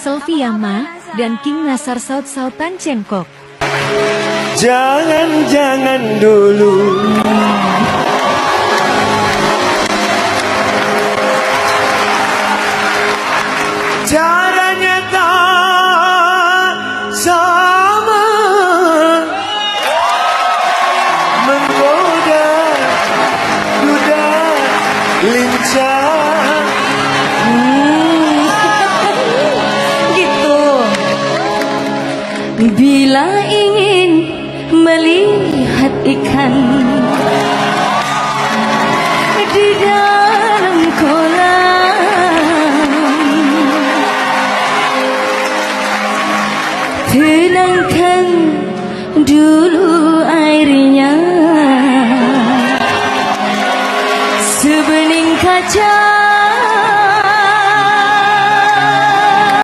Selfie Yama dan King Nasar saut-sautan cengkok. Jangan dulu. Caranya tak sama, menggoda, kuda, lincah. Gitu. Bila ingin melihat ikan di dalam kolam, tenangkan dulu airnya, sebening kaca